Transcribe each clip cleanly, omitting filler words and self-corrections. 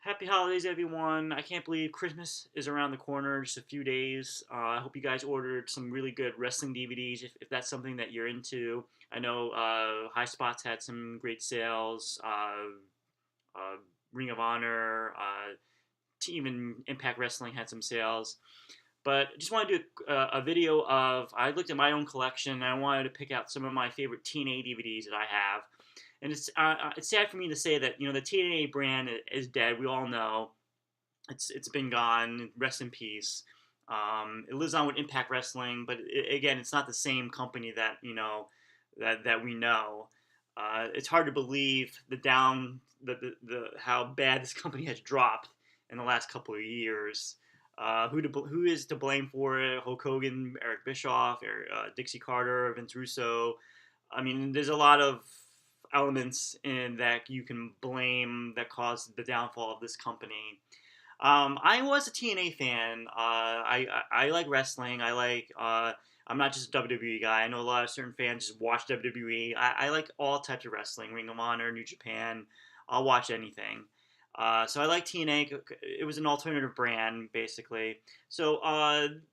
Happy holidays, everyone. I can't believe Christmas is around the corner, just a few days. I hope you guys ordered some really good wrestling DVDs if that's something that you're into. I know High Spots had some great sales, uh, Ring of Honor, even Impact Wrestling had some sales. But I just wanted to do a video of, I looked at my own collection and I wanted to pick out some of my favorite TNA DVDs that I have. And it's sad for me to say that the TNA brand is dead. We all know it's been gone. Rest in peace. It lives on with Impact Wrestling, but again, it's not the same company that that we know. It's hard to believe the how bad this company has dropped in the last couple of years. Who is to blame for it? Hulk Hogan, Eric Bischoff, Dixie Carter, Vince Russo. I mean, there's a lot of elements in that you can blame that caused the downfall of this company. I was a TNA fan. I like wrestling. I'm not just a WWE guy. I know a lot of certain fans just watch WWE. I like all types of wrestling. Ring of Honor, New Japan. I'll watch anything. So I like TNA. It was an alternative brand, basically. So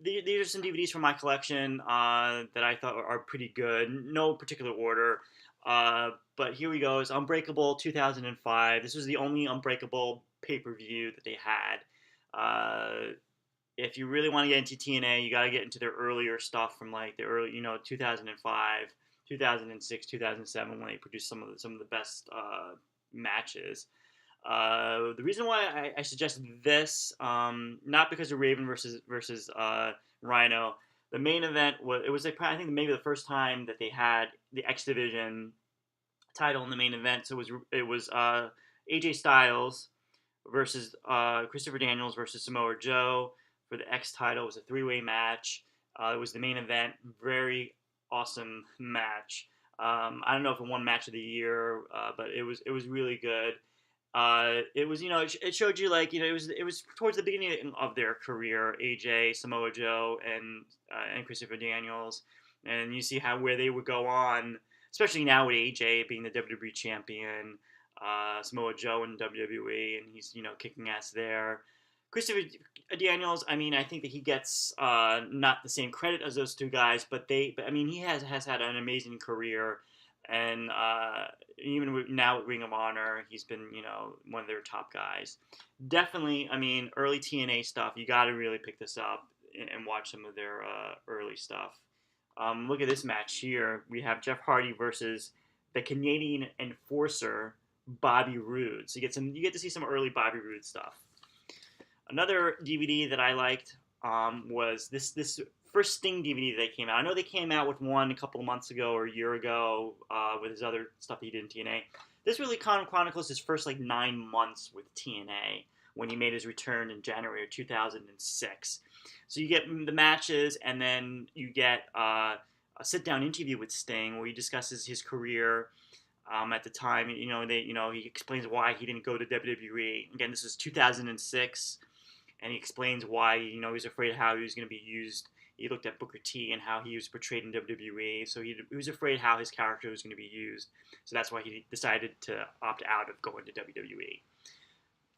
these are some DVDs from my collection that I thought are pretty good. No particular order. But here we go. It's Unbreakable 2005. This was the only Unbreakable pay-per-view that they had. If you really want to get into TNA, you got to get into their earlier stuff from like the early, 2005, 2006, 2007, when they produced some of the best matches. The reason why I suggested this, not because of Raven versus Rhino. The main event was like, I think maybe the first time that they had the X Division title in the main event. So it was AJ Styles versus Christopher Daniels versus Samoa Joe for the X title. It was a three-way match. It was the main event. Very awesome match. I don't know if it won match of the year, but it was really good. It was, it showed you like, it was towards the beginning of their career, AJ, Samoa Joe, and Christopher Daniels, and you see where they would go on, especially now with AJ being the WWE champion, Samoa Joe in WWE, and he's kicking ass there. Christopher Daniels, I mean, I think that he gets not the same credit as those two guys, but I mean, he has had an amazing career. And even now with Ring of Honor, he's been, one of their top guys. Definitely, I mean, early TNA stuff, you got to really pick this up and watch some of their early stuff. Look at this match here. We have Jeff Hardy versus the Canadian Enforcer, Bobby Roode. So you get to see some early Bobby Roode stuff. Another DVD that I liked was this first Sting DVD that came out. I know they came out with one a couple of months ago or a year ago with his other stuff that he did in TNA. This really chronicles his first 9 months with TNA when he made his return in January of 2006. So you get the matches, and then you get a sit-down interview with Sting where he discusses his career at the time. He explains why he didn't go to WWE. Again, this is 2006, and he explains why he was afraid of how he was going to be used. He looked at Booker T and how he was portrayed in WWE, so he was afraid how his character was going to be used. So that's why he decided to opt out of going to WWE.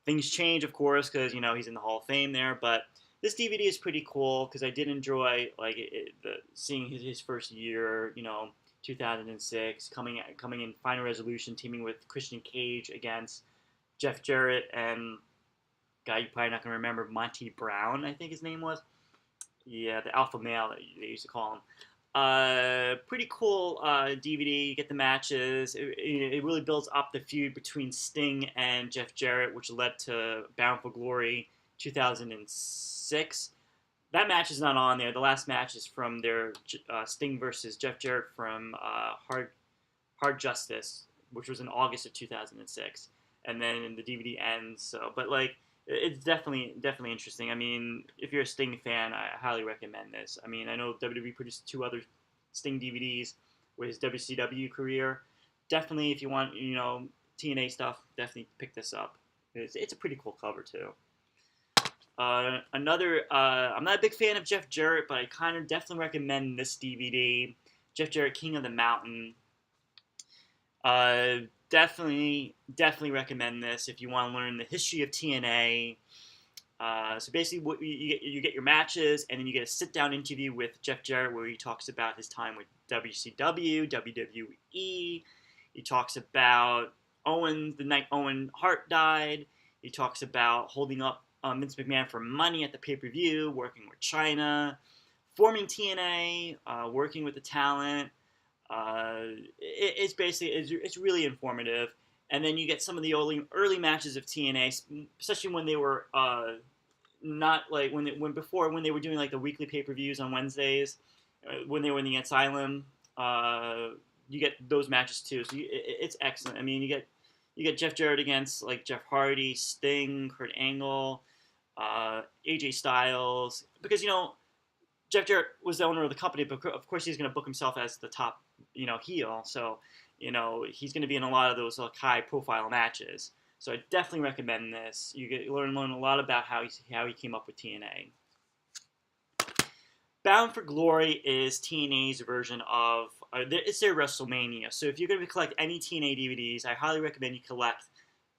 Things change, of course, because he's in the Hall of Fame there. But this DVD is pretty cool because I did enjoy seeing his first year, 2006, coming in Final Resolution, teaming with Christian Cage against Jeff Jarrett and guy you're probably not going to remember, Monty Brown, I think his name was. Yeah, the alpha male that they used to call him. Pretty cool DVD. You get the matches. It really builds up the feud between Sting and Jeff Jarrett, which led to Bound for Glory 2006. That match is not on there. The last match is from their Sting versus Jeff Jarrett from Hard Justice, which was in August of 2006. And then the DVD ends. So, but it's definitely interesting. I mean, if you're a Sting fan, I highly recommend this. I mean, I know WWE produced 2 other Sting DVDs with his WCW career. Definitely, if you want, TNA stuff, definitely pick this up. It's a pretty cool cover, too. I'm not a big fan of Jeff Jarrett, but I kind of definitely recommend this DVD. Jeff Jarrett, King of the Mountain. definitely recommend this if you want to learn the history of TNA. So basically, what you get your matches, and then you get a sit-down interview with Jeff Jarrett where he talks about his time with WCW, WWE. He talks about Owen, the night Owen Hart died. He talks about holding up Vince McMahon for money at the pay-per-view, working with China, forming TNA, working with the talent. It's basically it's really informative. And then you get some of the early matches of TNA, especially when they were not like when they were doing like the weekly pay-per-views on Wednesdays, when they were in the Asylum. You get those matches too, so it's excellent. I mean, you get Jeff Jarrett against like Jeff Hardy, Sting, Kurt Angle, AJ Styles, because Jeff Jarrett was the owner of the company, but of course he's going to book himself as the top heel. So he's going to be in a lot of those like high-profile matches. So I definitely recommend this. You learn a lot about how he came up with TNA. Bound for Glory is TNA's version of it's their WrestleMania. So if you're going to collect any TNA DVDs, I highly recommend you collect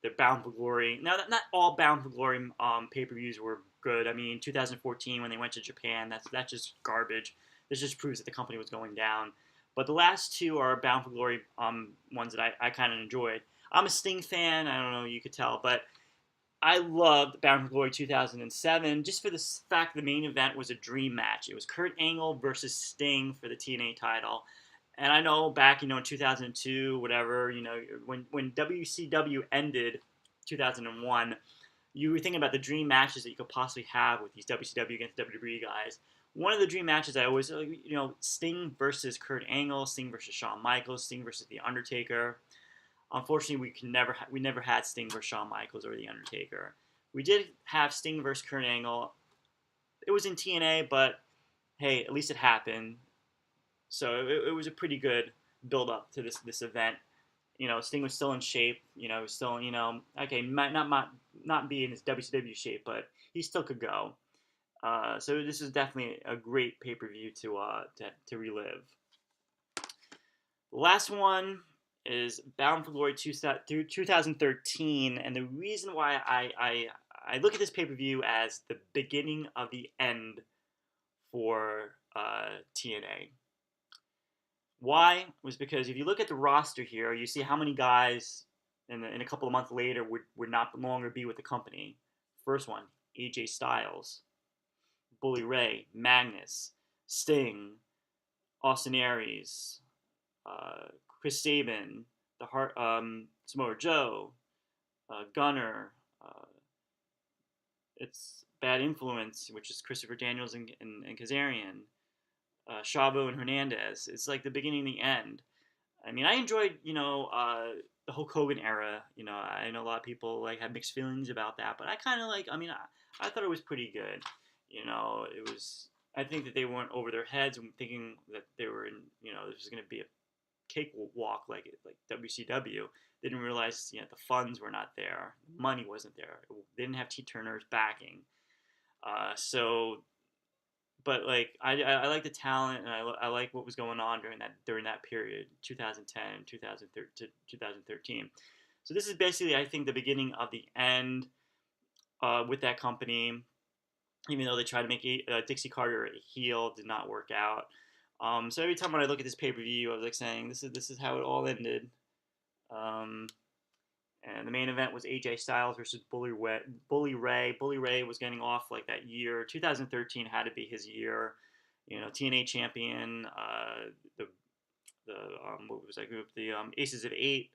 the Bound for Glory. Now, not all Bound for Glory pay-per-views were good. I mean, 2014 when they went to Japan, that's just garbage. This just proves that the company was going down. But the last two are Bound for Glory ones that I kind of enjoyed. I'm a Sting fan. I don't know, you could tell, but I loved Bound for Glory 2007 just for the fact the main event was a dream match. It was Kurt Angle versus Sting for the TNA title. And I know back, in 2002, whatever, when WCW ended 2001, you were thinking about the dream matches that you could possibly have with these WCW against WWE guys. One of the dream matches I always, Sting versus Kurt Angle, Sting versus Shawn Michaels, Sting versus The Undertaker. Unfortunately, we never had Sting versus Shawn Michaels or The Undertaker. We did have Sting versus Kurt Angle. It was in TNA, but hey, at least it happened. So it was a pretty good build up to this event. Sting was still in shape. Was still okay, might not be in his WCW shape, but he still could go. So this is definitely a great pay-per-view to relive. The last one is Bound for Glory 2013, and the reason why I look at this pay-per-view as the beginning of the end for TNA. Why? Was because if you look at the roster here, you see how many guys in a couple of months later would not longer be with the company. First one, AJ Styles, Bully Ray, Magnus, Sting, Austin Aries, Chris Sabin, Samoa Joe, Gunner. It's Bad Influence, which is Christopher Daniels and Kazarian. Chavo and Hernandez. It's like the beginning and the end. I mean, I enjoyed, the Hulk Hogan era. I know a lot of people have mixed feelings about that, but I kind of I thought it was pretty good. It was. I think that they weren't over their heads and thinking that they were in. This was going to be a cakewalk like WCW. They didn't realize the funds were not there, the money wasn't there. They didn't have T. Turner's backing. But I like the talent, and I like what was going on during that period, 2010, 2013. So this is basically, I think, the beginning of the end with that company. Even though they tried to make Dixie Carter a heel, did not work out. So every time when I look at this pay-per-view, I was saying this is how it all ended. And the main event was AJ Styles versus Bully Ray. Bully Ray was getting off that year. 2013 had to be his year. TNA champion. What was that group? The Aces of 8.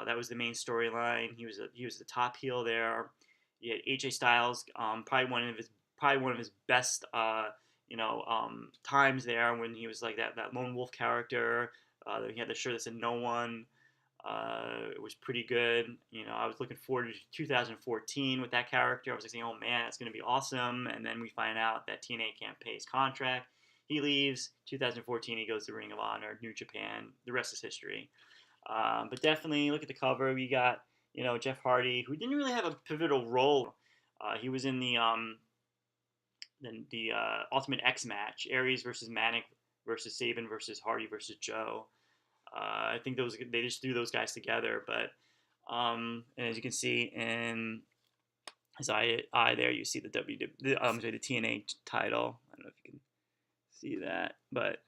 That was the main storyline. He was the top heel there. You had AJ Styles, probably one of his best times there when he was that lone wolf character. He had the shirt that said "No One." It was pretty good. I was looking forward to 2014 with that character. I was saying, oh man, that's going to be awesome. And then we find out that TNA can't pay his contract. He leaves. 2014, he goes to Ring of Honor, New Japan. The rest is history. But definitely look at the cover. We got, Jeff Hardy, who didn't really have a pivotal role. He was in the Ultimate X match, Aries versus Manic versus Sabin versus Hardy versus Joe. I think they just threw those guys together. But and as you can see in his eye there, you see the sorry, the TNA title. I don't know if you can see that, but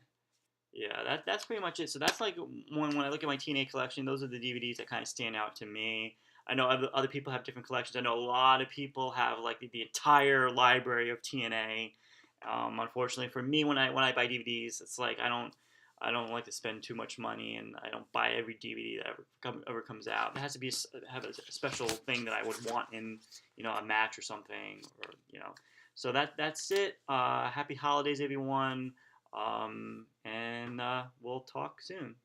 yeah, that's pretty much it. So that's like when I look at my TNA collection, those are the DVDs that kind of stand out to me. I know other people have different collections. I know a lot of people have like the entire library of TNA. Unfortunately for me, when I buy DVDs, it's like I don't like to spend too much money, and I don't buy every DVD that ever comes out. It has to be have a special thing that I would want in a match or something, or So that's it. Happy holidays, everyone, and we'll talk soon.